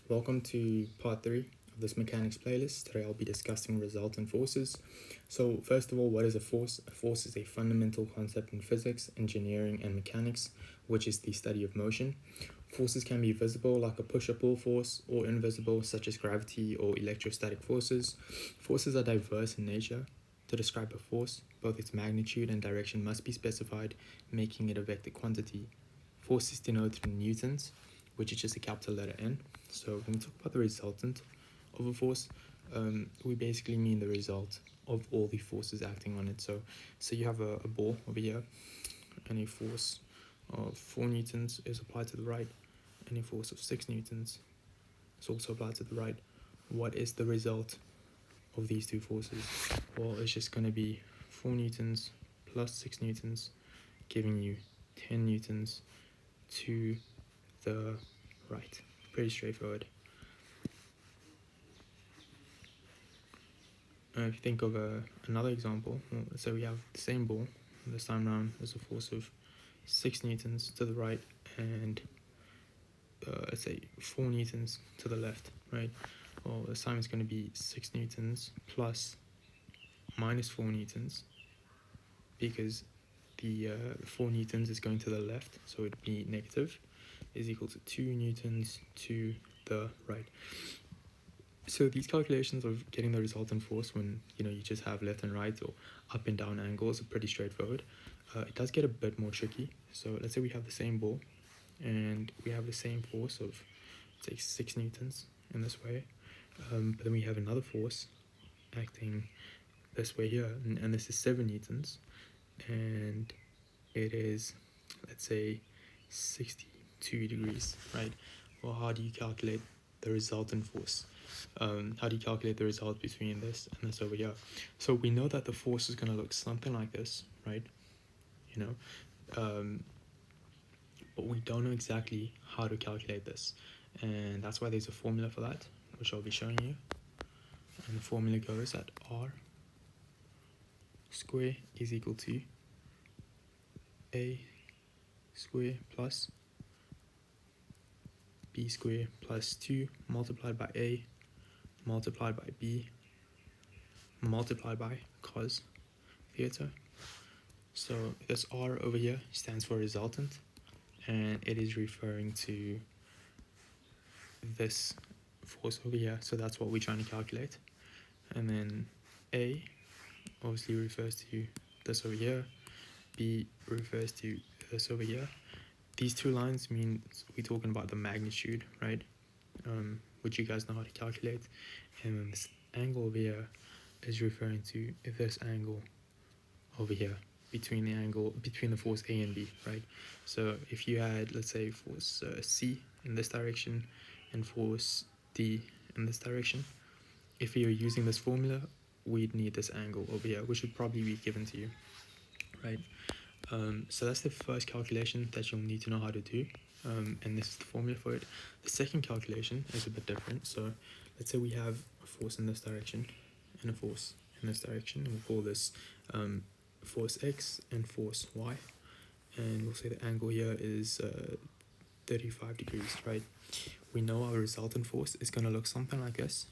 Welcome to part 3 of this mechanics playlist. Today I'll be discussing resultant forces. So first of all, what is a force? A force is a fundamental concept in physics, engineering and mechanics, which is the study of motion. Forces can be visible like a push or pull force, or invisible such as gravity or electrostatic forces. Forces are diverse in nature. To describe a force, both its magnitude and direction must be specified, making it a vector quantity. Force is denoted in newtons, which is just a capital letter N. So when we talk about the resultant of a force, we basically mean the result of all the forces acting on it. So you have a ball over here, and a force of 4 newtons is applied to the right, and a force of 6 newtons is also applied to the right. What is the result of these two forces? Well, it's just going to be 4 newtons plus 6 newtons, giving you 10 newtons to the right. Pretty straightforward. If you think of another example, let's say we have the same ball. This time around, there's a force of 6 newtons to the right and let's say 4 newtons to the left, right? Well, this time it's going to be 6 newtons plus minus 4 newtons, because the 4 newtons is going to the left, so it'd be negative, is equal to 2 newtons to the right. So these calculations of getting the resultant force when you just have left and right or up and down angles are pretty straightforward. It does get a bit more tricky. So let's say we have the same ball and we have the same force of, say, 6 newtons in this way, but then we have another force acting this way here, and this is 7 newtons, and it is, let's say, 62 degrees, right? Well, how do you calculate the resultant force? How do you calculate the result between this and this over here? So we know that the force is going to look something like this, right? But we don't know exactly how to calculate this, and that's why there's a formula for that, which I'll be showing you. And the formula goes that R square is equal to A square plus B square plus 2 multiplied by A multiplied by B multiplied by cos theta. So this R over here stands for resultant, and it is referring to this force over here, so that's what we're trying to calculate. And then A obviously refers to this over here, B refers to this over here. These two lines mean we're talking about the magnitude, right? Which you guys know how to calculate. And then this angle over here is referring to this angle over here between the force A and B, right? So if you had, let's say, force C in this direction and force D in this direction, if you're using this formula, we'd need this angle over here, which would probably be given to you, right? So that's the first calculation that you'll need to know how to do, and this is the formula for it. The second calculation is a bit different. So let's say we have a force in this direction and a force in this direction, and we'll call this force X and force Y, and we'll say the angle here is 35 degrees, right? We know our resultant force is going to look something like this,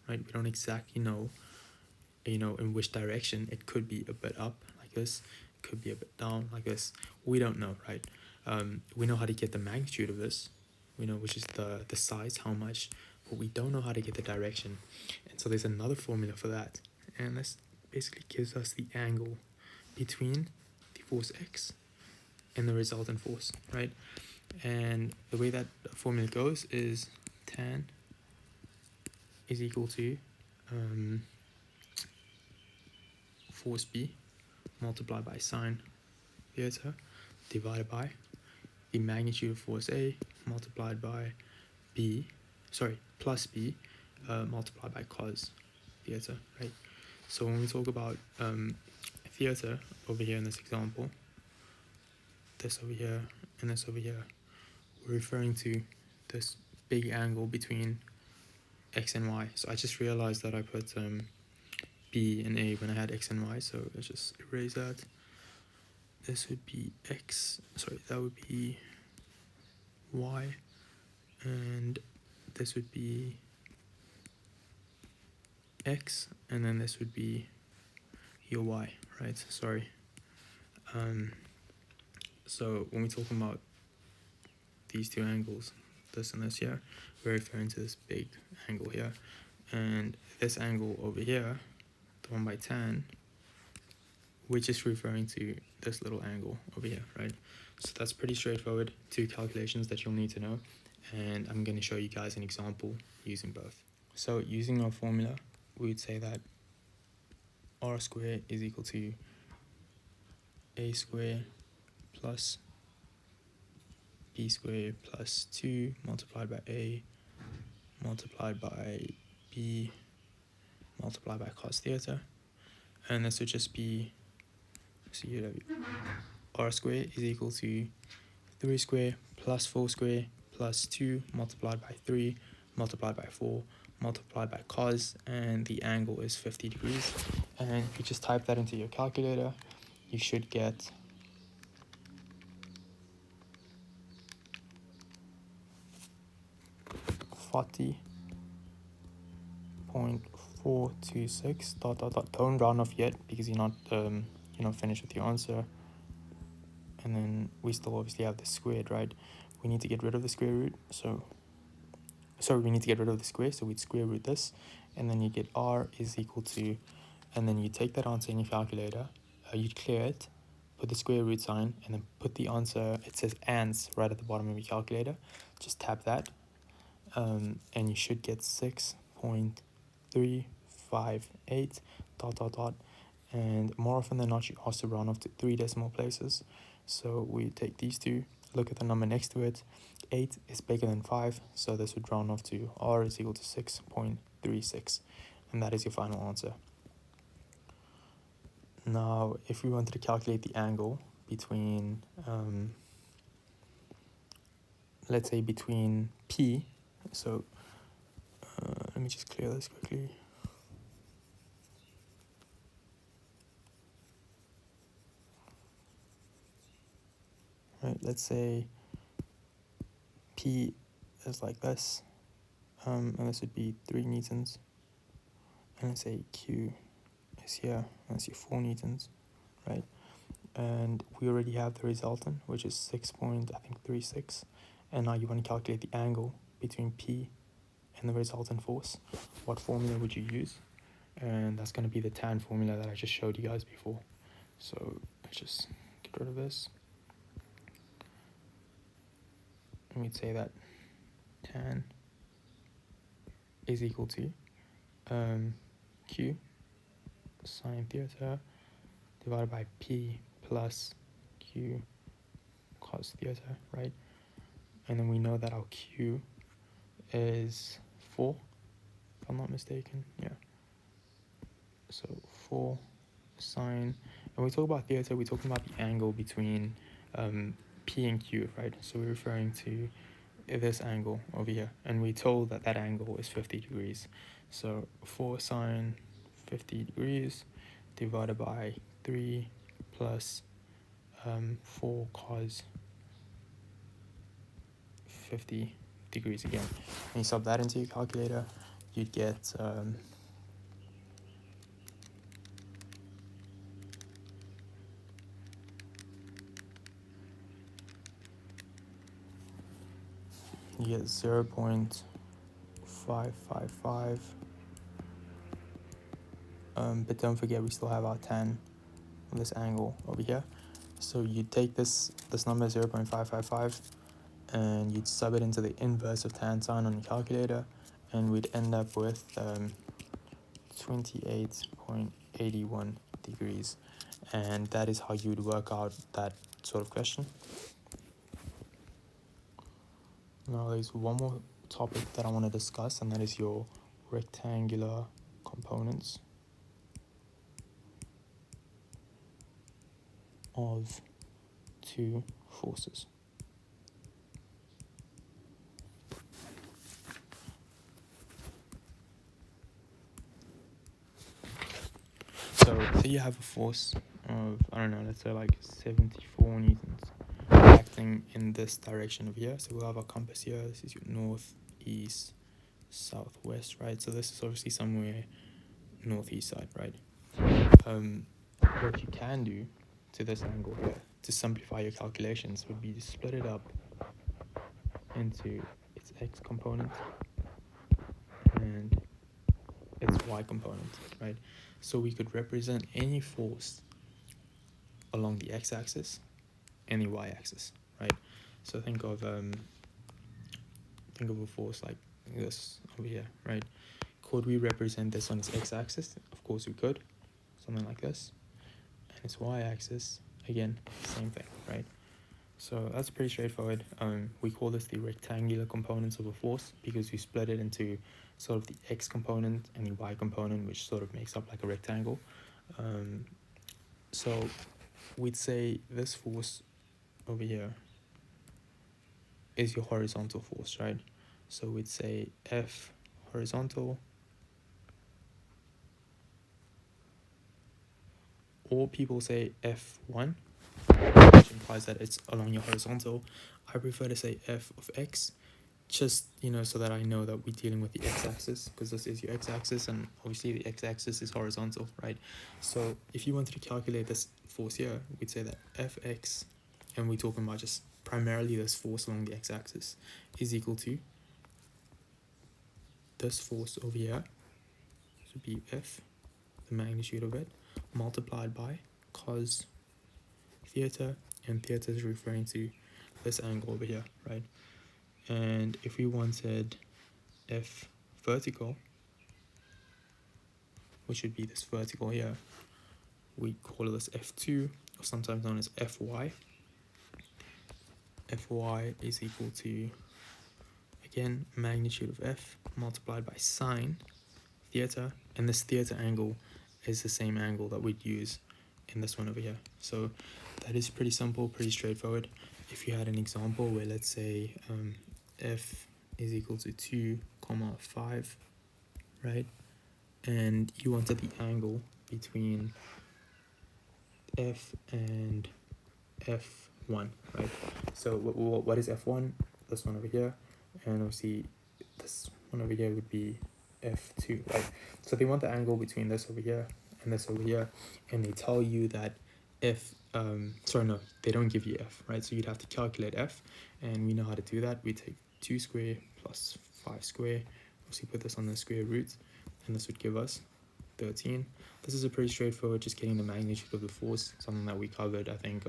right? We don't exactly know, in which direction. It could be a bit up like this, it could be a bit down like this. We don't know, right? We know how to get the magnitude of this, we know which is the size, how much, but we don't know how to get the direction. And so there's another formula for that, and this basically gives us the angle between the force X and the resultant force, right? And the way that formula goes is tan is equal to force B multiplied by sine theta divided by the magnitude of force A multiplied by plus B multiplied by cos theta, right? So when we talk about theta over here in this example, this over here and this over here, we're referring to this big angle between X and Y. So I just realized that I put B and A when I had X and Y, so let's just erase that. This would be X, that would be Y, and this would be x, and then this would be your y, right? Sorry. So when we're talking about these two angles, this and this here, we're referring to this big angle here, and this angle over here, the one by tan, we're just referring to this little angle over here, right? So that's pretty straightforward, two calculations that you'll need to know, and I'm going to show you guys an example using both. So using our formula, we would say that r squared is equal to a squared plus b squared plus 2 multiplied by a multiplied by b multiplied by cos theta, and this would just be, so you have r squared is equal to 3 squared plus 4 squared plus 2 multiplied by 3 multiplied by 4 multiplied by cos, and the angle is 50 degrees. And if you just type that into your calculator, you should get 40.426 ... Don't round off yet because you're not finished with your answer. And then we still obviously have the squared, right? We need to get rid of the square root, so we need to get rid of the square, so we'd square root this, and then you get r is equal to, and then you take that answer in your calculator, you'd clear it, put the square root sign, and then put the answer, it says ands right at the bottom of your calculator, just tap that, and you should get 6.358 ... And more often than not, you ask to round off to 3 decimal places. So we take these two, look at the number next to it. 8 is bigger than 5, so this would round off to r is equal to 6.36, and that is your final answer. Now, if we wanted to calculate the angle between, let's say between P, so let me just clear this quickly. Right, let's say P is like this, and this would be 3 newtons, and let's say Q is here, and let's say 4 newtons, right? And we already have the resultant, which is 6.36, and now you want to calculate the angle between P and the resultant force. What formula would you use? And that's going to be the tan formula that I just showed you guys before. So let's just get rid of this. And we'd say that tan is equal to Q sine theta divided by P plus Q cos theta, right? And then we know that our Q is 4, if I'm not mistaken. Yeah. So 4 sine, and we talk about theta, we're talking about the angle between P and Q, right? So we're referring to this angle over here, and we told that that angle is 50 degrees. So 4 sine 50 degrees divided by 3 plus 4 cos 50 degrees again. And you sub that into your calculator, you'd get you get 0.555. But don't forget, we still have our tan on this angle over here. So you take this number 0.555, and you'd sub it into the inverse of tan sine on your calculator, and we'd end up with 28.81 degrees. And that is how you would work out that sort of question. Now there's one more topic that I want to discuss, and that is your rectangular components of two forces. So you have a force of, I don't know, let's say like 74 newtons acting in this direction of here. So we'll have our compass here. This is your north, east, southwest, right? So this is obviously somewhere northeast side, right? What you can do to this angle here to simplify your calculations would be to split it up into its x component and its y component, right? So we could represent any force along the x-axis and the y-axis, right? So think of a force like this over here, right? Could we represent this on its x-axis? Of course we could, something like this. And its y-axis, again, same thing, right? So that's pretty straightforward. We call this the rectangular components of a force because we split it into sort of the x component and the y component, which sort of makes up like a rectangle. So we'd say this force over here is your horizontal force, right? So we'd say F horizontal, or people say F1, which implies that it's along your horizontal. I prefer to say F of x, just, so that I know that we're dealing with the x-axis, because this is your x-axis, and obviously the x-axis is horizontal, right? So if you wanted to calculate this force here, we'd say that Fx, and we're talking about just primarily this force along the x-axis, is equal to this force over here, so be F, the magnitude of it, multiplied by cos theta, and theta is referring to this angle over here, right? And if we wanted F vertical, which would be this vertical here, we call this F2, or sometimes known as Fy. Fy is equal to, again, magnitude of F multiplied by sine theta, and this theta angle is the same angle that we'd use in this one over here. So that is pretty simple, pretty straightforward. If you had an example where, let's say, F is equal to 2, 5, right? And you wanted the angle between F and F1, right? So what is F1? This one over here, and obviously this one over here would be F2, right? So they want the angle between this over here and this over here, and they tell you that sorry, no, they don't give you F, right? So you'd have to calculate F, and we know how to do that. We take 2 square plus 5 square, obviously put this on the square root, and this would give us 13. This is a pretty straightforward, just getting the magnitude of the force, something that we covered, I think,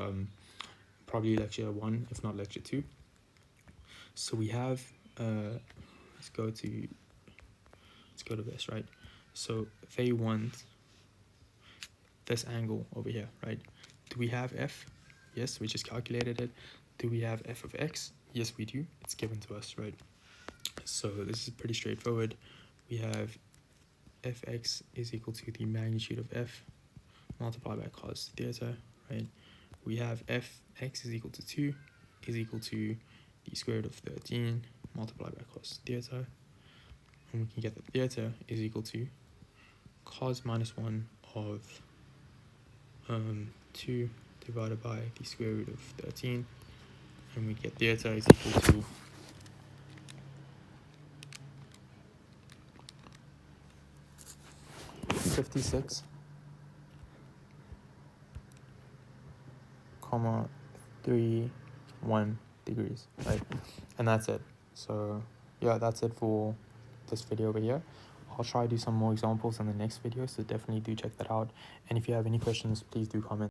probably lecture 1, if not lecture 2. So we have, let's go to this, right? So they want this angle over here, right? Do we have F? Yes, we just calculated it. Do we have F of x? Yes, we do. It's given to us, right? So this is pretty straightforward. We have Fx is equal to the magnitude of F multiplied by cos theta, right? We have Fx is equal to 2 is equal to the square root of 13 multiplied by cos theta, and we can get that theta is equal to cos minus 1 of 2 divided by the square root of 13, and we get theta is equal to 56, 31 degrees, right? And that's it. So yeah, that's it for this video over here. I'll try to do some more examples in the next video, so definitely do check that out. And if you have any questions, please do comment.